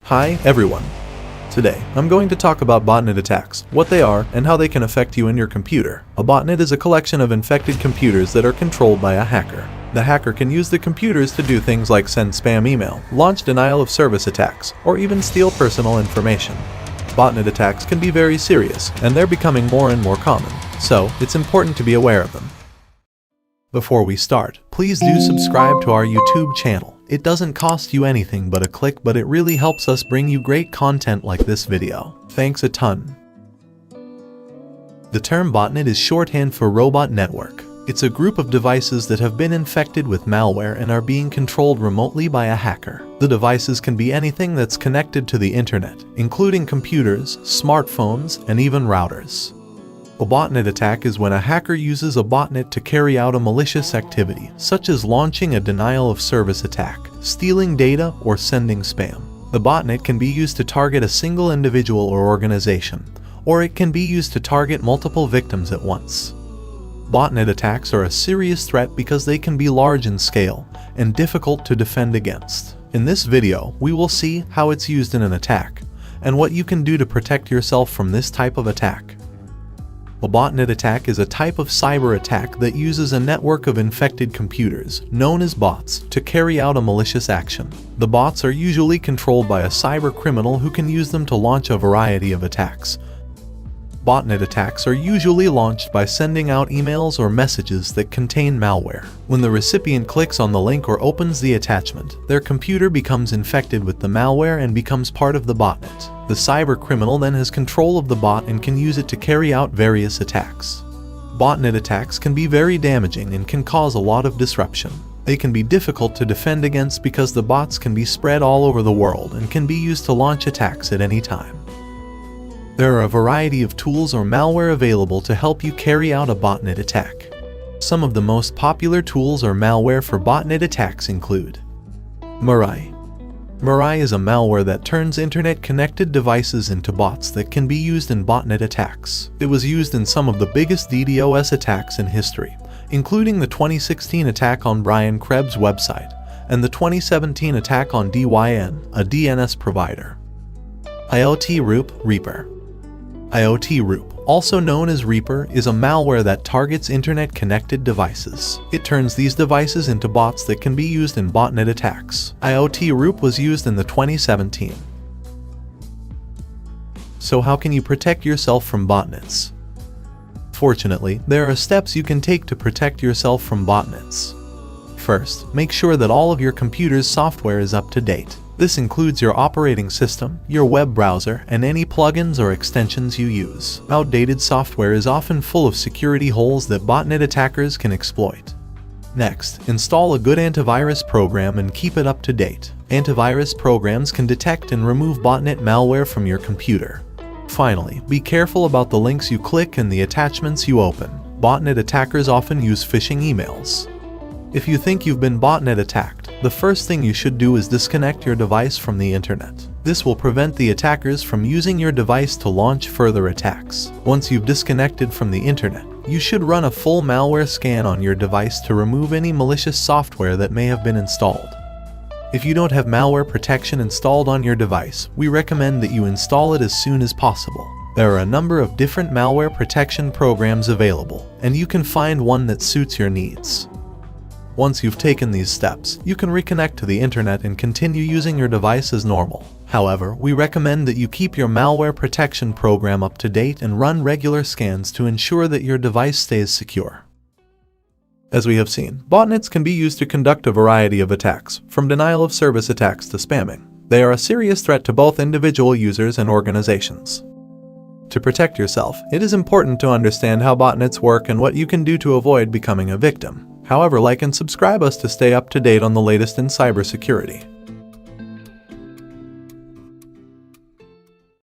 Hi everyone. Today, I'm going to talk about botnet attacks, what they are, and how they can affect you and your computer. A botnet is a collection of infected computers that are controlled by a hacker. The hacker can use the computers to do things like send spam email, launch denial-of-service attacks, or even steal personal information. Botnet attacks can be very serious, and they're becoming more and more common, so it's important to be aware of them. Before we start, please do subscribe to our YouTube channel. It doesn't cost you anything but a click, but it really helps us bring you great content like this video. Thanks a ton. The term botnet is shorthand for robot network. It's a group of devices that have been infected with malware and are being controlled remotely by a hacker. The devices can be anything that's connected to the internet, including computers, smartphones, and even routers. A botnet attack is when a hacker uses a botnet to carry out a malicious activity, such as launching a denial-of-service attack, stealing data, or sending spam. The botnet can be used to target a single individual or organization, or it can be used to target multiple victims at once. Botnet attacks are a serious threat because they can be large in scale and difficult to defend against. In this video, we will see how it's used in an attack, and what you can do to protect yourself from this type of attack. A botnet attack is a type of cyber attack that uses a network of infected computers, known as bots, to carry out a malicious action. The bots are usually controlled by a cyber criminal who can use them to launch a variety of attacks. Botnet attacks are usually launched by sending out emails or messages that contain malware. When the recipient clicks on the link or opens the attachment, their computer becomes infected with the malware and becomes part of the botnet. The cyber criminal then has control of the bot and can use it to carry out various attacks. Botnet attacks can be very damaging and can cause a lot of disruption. They can be difficult to defend against because the bots can be spread all over the world and can be used to launch attacks at any time. There are a variety of tools or malware available to help you carry out a botnet attack. Some of the most popular tools or malware for botnet attacks include Mirai. Mirai is a malware that turns internet-connected devices into bots that can be used in botnet attacks. It was used in some of the biggest DDoS attacks in history, including the 2016 attack on Brian Krebs' website and the 2017 attack on DYN, a DNS provider. Reaper. IoT-Roop, also known as Reaper, is a malware that targets internet-connected devices. It turns these devices into bots that can be used in botnet attacks. IoT-Roop was used in the 2017. So how can you protect yourself from botnets? Fortunately, there are steps you can take to protect yourself from botnets. First, make sure that all of your computer's software is up to date. This includes your operating system, your web browser, and any plugins or extensions you use. Outdated software is often full of security holes that botnet attackers can exploit. Next, install a good antivirus program and keep it up to date. Antivirus programs can detect and remove botnet malware from your computer. Finally, be careful about the links you click and the attachments you open. Botnet attackers often use phishing emails. If you think you've been botnet attacked, the first thing you should do is disconnect your device from the internet. This will prevent the attackers from using your device to launch further attacks. Once you've disconnected from the internet, you should run a full malware scan on your device to remove any malicious software that may have been installed. If you don't have malware protection installed on your device, we recommend that you install it as soon as possible. There are a number of different malware protection programs available, and you can find one that suits your needs. Once you've taken these steps, you can reconnect to the internet and continue using your device as normal. However, we recommend that you keep your malware protection program up to date and run regular scans to ensure that your device stays secure. As we have seen, botnets can be used to conduct a variety of attacks, from denial-of-service attacks to spamming. They are a serious threat to both individual users and organizations. To protect yourself, it is important to understand how botnets work and what you can do to avoid becoming a victim. However, like and subscribe us to stay up to date on the latest in cybersecurity.